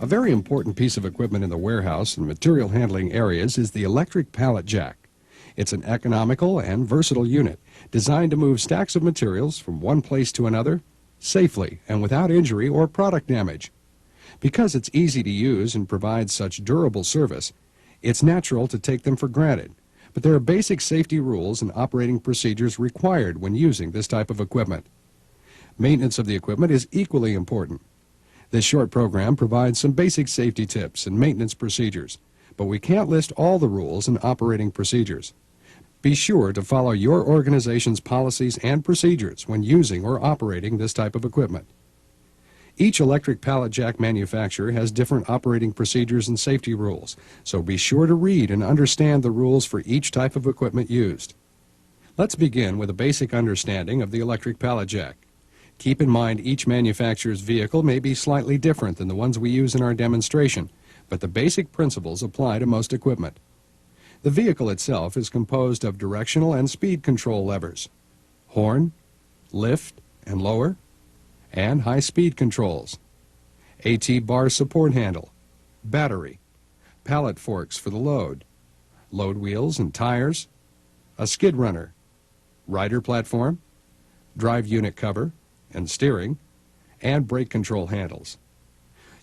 A very important piece of equipment in the warehouse and material handling areas is the electric pallet jack. It's an economical and versatile unit designed to move stacks of materials from one place to another safely and without injury or product damage. Because it's easy to use and provides such durable service, it's natural to take them for granted. But there are basic safety rules and operating procedures required when using this type of equipment. Maintenance of the equipment is equally important. This short program provides some basic safety tips and maintenance procedures, but we can't list all the rules and operating procedures. Be sure to follow your organization's policies and procedures when using or operating this type of equipment. Each electric pallet jack manufacturer has different operating procedures and safety rules, so be sure to read and understand the rules for each type of equipment used. Let's begin with a basic understanding of the electric pallet jack. Keep in mind each manufacturer's vehicle may be slightly different than the ones we use in our demonstration, but the basic principles apply to most equipment. The vehicle itself is composed of directional and speed control levers, horn, lift and lower, and high-speed controls, AT-bar support handle, battery, pallet forks for the load wheels and tires, a skid runner, rider platform, drive unit cover and steering, and brake control handles.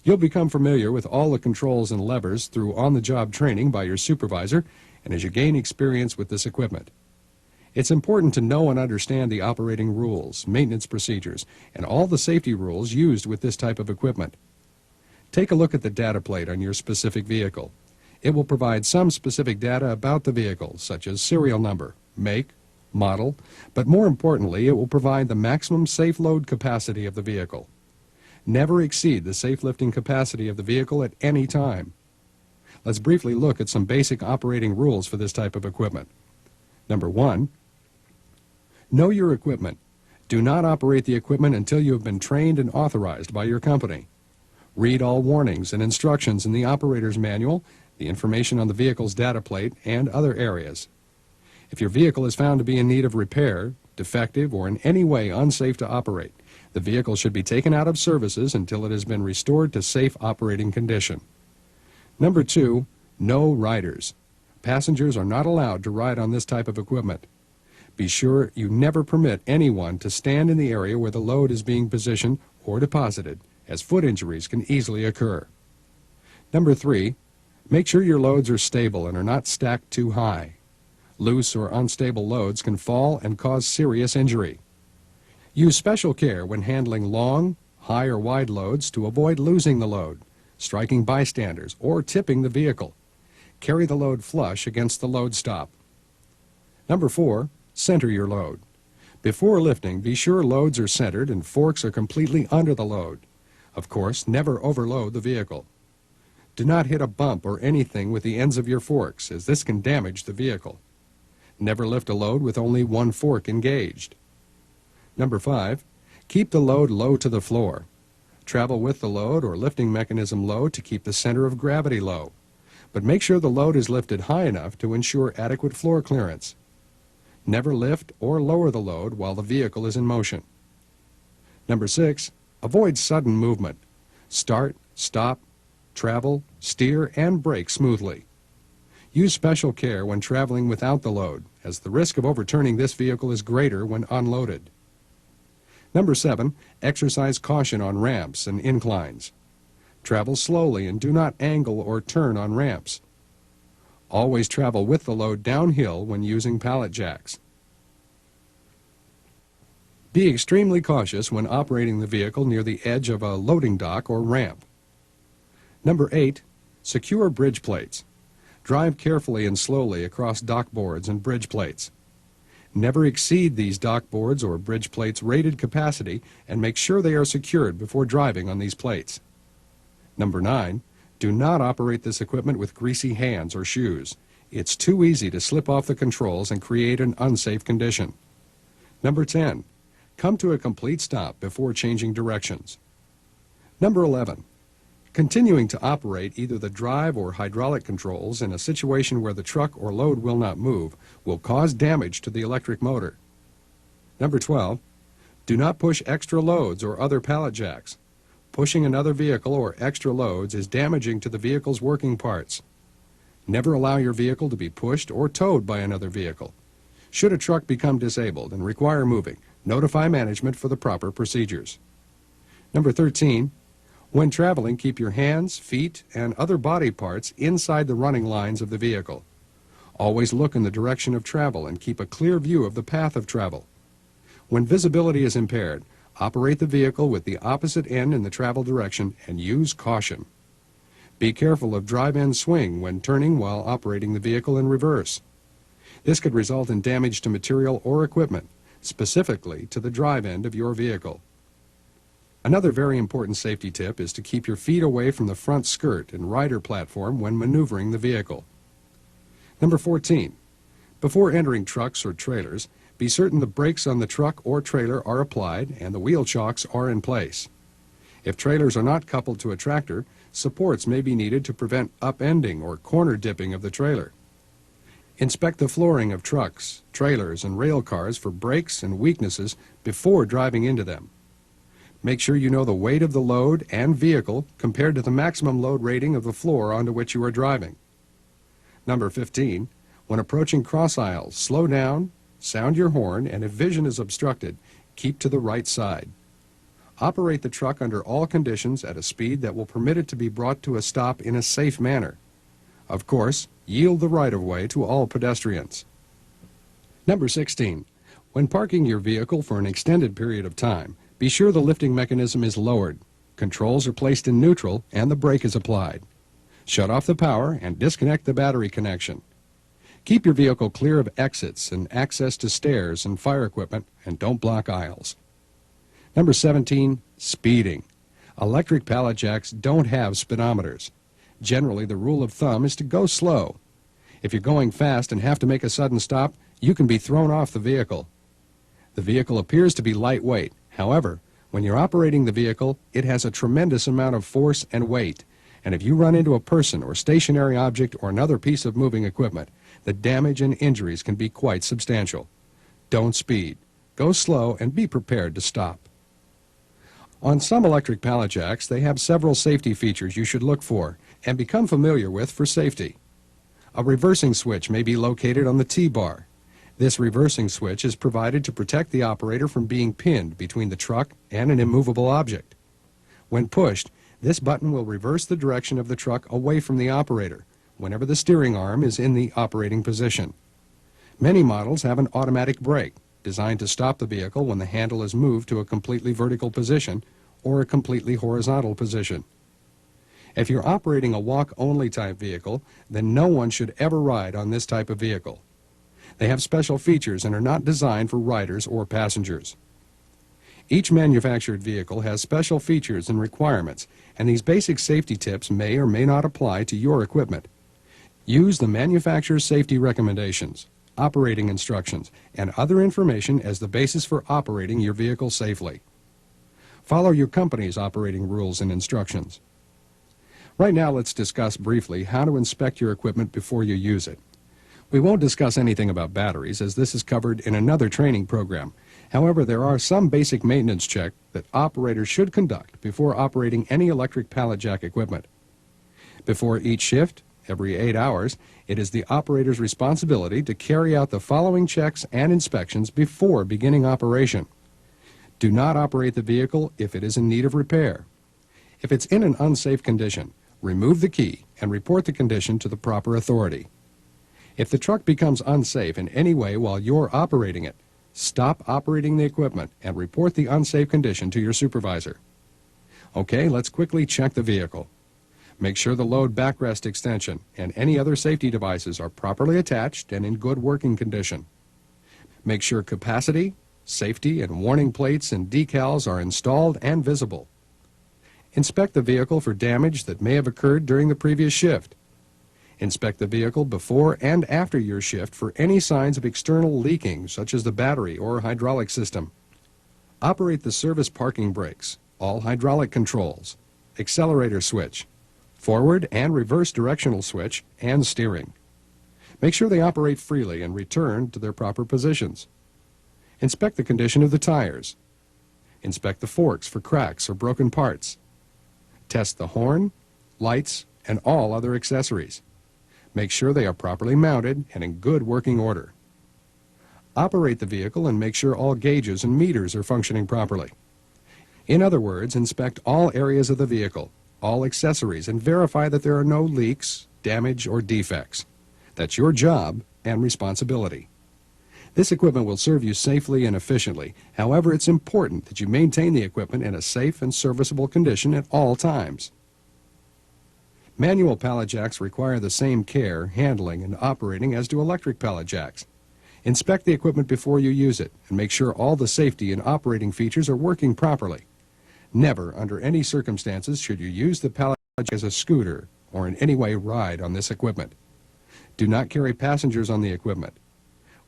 You'll become familiar with all the controls and levers through on-the-job training by your supervisor and as you gain experience with this equipment. It's important to know and understand the operating rules, maintenance procedures, and all the safety rules used with this type of equipment. Take a look at the data plate on your specific vehicle. It will provide some specific data about the vehicle, such as serial number, make, model, but more importantly, it will provide the maximum safe load capacity of the vehicle. Never exceed the safe lifting capacity of the vehicle at any time. Let's briefly look at some basic operating rules for this type of equipment. Number 1, know your equipment. Do not operate the equipment until you have been trained and authorized by your company. Read all warnings and instructions in the operator's manual, the information on the vehicle's data plate, and other areas. If your vehicle is found to be in need of repair, defective, or in any way unsafe to operate, the vehicle should be taken out of services until it has been restored to safe operating condition. Number 2, no riders. Passengers are not allowed to ride on this type of equipment. Be sure you never permit anyone to stand in the area where the load is being positioned or deposited, as foot injuries can easily occur. Number 3, make sure your loads are stable and are not stacked too high. Loose or unstable loads can fall and cause serious injury. Use special care when handling long, high or wide loads to avoid losing the load, striking bystanders, or tipping the vehicle. Carry the load flush against the load stop. Number 4, center your load. Before lifting, be sure loads are centered and forks are completely under the load. Of course, never overload the vehicle. Do not hit a bump or anything with the ends of your forks, as this can damage the vehicle. Never lift a load with only one fork engaged. Number 5, keep the load low to the floor. Travel with the load or lifting mechanism low to keep the center of gravity low, but make sure the load is lifted high enough to ensure adequate floor clearance. Never lift or lower the load while the vehicle is in motion. Number 6, avoid sudden movement. Start, stop, travel, steer, and brake smoothly. Use special care when traveling without the load, as the risk of overturning this vehicle is greater when unloaded. Number 7, exercise caution on ramps and inclines. Travel slowly and do not angle or turn on ramps. Always travel with the load downhill when using pallet jacks. Be extremely cautious when operating the vehicle near the edge of a loading dock or ramp. Number 8, secure bridge plates. Drive carefully and slowly across dock boards and bridge plates. Never exceed these dock boards or bridge plates' rated capacity and make sure they are secured before driving on these plates. Number 9, do not operate this equipment with greasy hands or shoes. It's too easy to slip off the controls and create an unsafe condition. Number 10, come to a complete stop before changing directions. Number 11, continuing to operate either the drive or hydraulic controls in a situation where the truck or load will not move will cause damage to the electric motor. Number 12, do not push extra loads or other pallet jacks. Pushing another vehicle or extra loads is damaging to the vehicle's working parts. Never allow your vehicle to be pushed or towed by another vehicle. Should a truck become disabled and require moving, notify management for the proper procedures. Number 13, when traveling, keep your hands, feet, and other body parts inside the running lines of the vehicle. Always look in the direction of travel and keep a clear view of the path of travel. When visibility is impaired, operate the vehicle with the opposite end in the travel direction and use caution. Be careful of drive-end swing when turning while operating the vehicle in reverse. This could result in damage to material or equipment, specifically to the drive end of your vehicle. Another very important safety tip is to keep your feet away from the front skirt and rider platform when maneuvering the vehicle. Number 14. Before entering trucks or trailers, be certain the brakes on the truck or trailer are applied and the wheel chocks are in place. If trailers are not coupled to a tractor, supports may be needed to prevent upending or corner dipping of the trailer. Inspect the flooring of trucks, trailers, and rail cars for breaks and weaknesses before driving into them. Make sure you know the weight of the load and vehicle compared to the maximum load rating of the floor onto which you are driving. Number 15. When approaching cross aisles, slow down, sound your horn, and if vision is obstructed, keep to the right side. Operate the truck under all conditions at a speed that will permit it to be brought to a stop in a safe manner. Of course, yield the right-of-way to all pedestrians. Number 16. When parking your vehicle for an extended period of time, be sure the lifting mechanism is lowered, controls are placed in neutral, and the brake is applied. Shut off the power and disconnect the battery connection. Keep your vehicle clear of exits and access to stairs and fire equipment, and don't block aisles. Number 17, speeding. Electric pallet jacks don't have speedometers. Generally, the rule of thumb is to go slow. If you're going fast and have to make a sudden stop, you can be thrown off the vehicle. The vehicle appears to be lightweight. However, when you're operating the vehicle, it has a tremendous amount of force and weight, and if you run into a person or stationary object or another piece of moving equipment, the damage and injuries can be quite substantial. Don't speed. Go slow and be prepared to stop. On some electric pallet jacks, they have several safety features you should look for and become familiar with for safety. A reversing switch may be located on the T-bar. This reversing switch is provided to protect the operator from being pinned between the truck and an immovable object. When pushed, this button will reverse the direction of the truck away from the operator whenever the steering arm is in the operating position. Many models have an automatic brake designed to stop the vehicle when the handle is moved to a completely vertical position or a completely horizontal position. If you're operating a walk-only type vehicle, then no one should ever ride on this type of vehicle. They have special features and are not designed for riders or passengers. Each manufactured vehicle has special features and requirements, and these basic safety tips may or may not apply to your equipment. Use the manufacturer's safety recommendations, operating instructions, and other information as the basis for operating your vehicle safely. Follow your company's operating rules and instructions. Right now, let's discuss briefly how to inspect your equipment before you use it. We won't discuss anything about batteries, as this is covered in another training program. However, there are some basic maintenance checks that operators should conduct before operating any electric pallet jack equipment. Before each shift, every 8 hours, it is the operator's responsibility to carry out the following checks and inspections before beginning operation. Do not operate the vehicle if it is in need of repair. If it's in an unsafe condition, remove the key and report the condition to the proper authority. If the truck becomes unsafe in any way while you're operating it, stop operating the equipment and report the unsafe condition to your supervisor. Okay, let's quickly check the vehicle. Make sure the load backrest extension and any other safety devices are properly attached and in good working condition. Make sure capacity, safety, and warning plates and decals are installed and visible. Inspect the vehicle for damage that may have occurred during the previous shift. Inspect the vehicle before and after your shift for any signs of external leaking, such as the battery or hydraulic system. Operate the service parking brakes, all hydraulic controls, accelerator switch, forward and reverse directional switch, and steering. Make sure they operate freely and return to their proper positions. Inspect the condition of the tires. Inspect the forks for cracks or broken parts. Test the horn, lights, and all other accessories. Make sure they are properly mounted and in good working order. Operate the vehicle and make sure all gauges and meters are functioning properly. In other words, inspect all areas of the vehicle, all accessories, and verify that there are no leaks, damage, or defects. That's your job and responsibility. This equipment will serve you safely and efficiently. However, it's important that you maintain the equipment in a safe and serviceable condition at all times. Manual pallet jacks require the same care, handling, and operating as do electric pallet jacks. Inspect the equipment before you use it and make sure all the safety and operating features are working properly. Never, under any circumstances, should you use the pallet jack as a scooter or in any way ride on this equipment. Do not carry passengers on the equipment.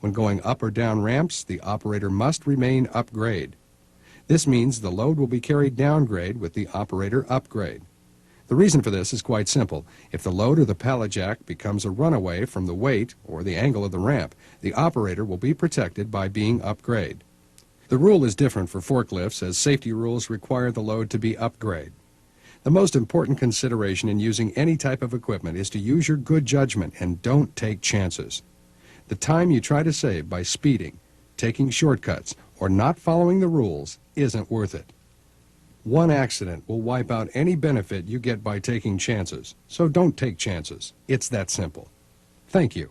When going up or down ramps, the operator must remain upgrade. This means the load will be carried downgrade with the operator upgrade. The reason for this is quite simple. If the load or the pallet jack becomes a runaway from the weight or the angle of the ramp, the operator will be protected by being upgrade. The rule is different for forklifts, as safety rules require the load to be upgrade. The most important consideration in using any type of equipment is to use your good judgment and don't take chances. The time you try to save by speeding, taking shortcuts, or not following the rules isn't worth it. One accident will wipe out any benefit you get by taking chances, so don't take chances. It's that simple. Thank you.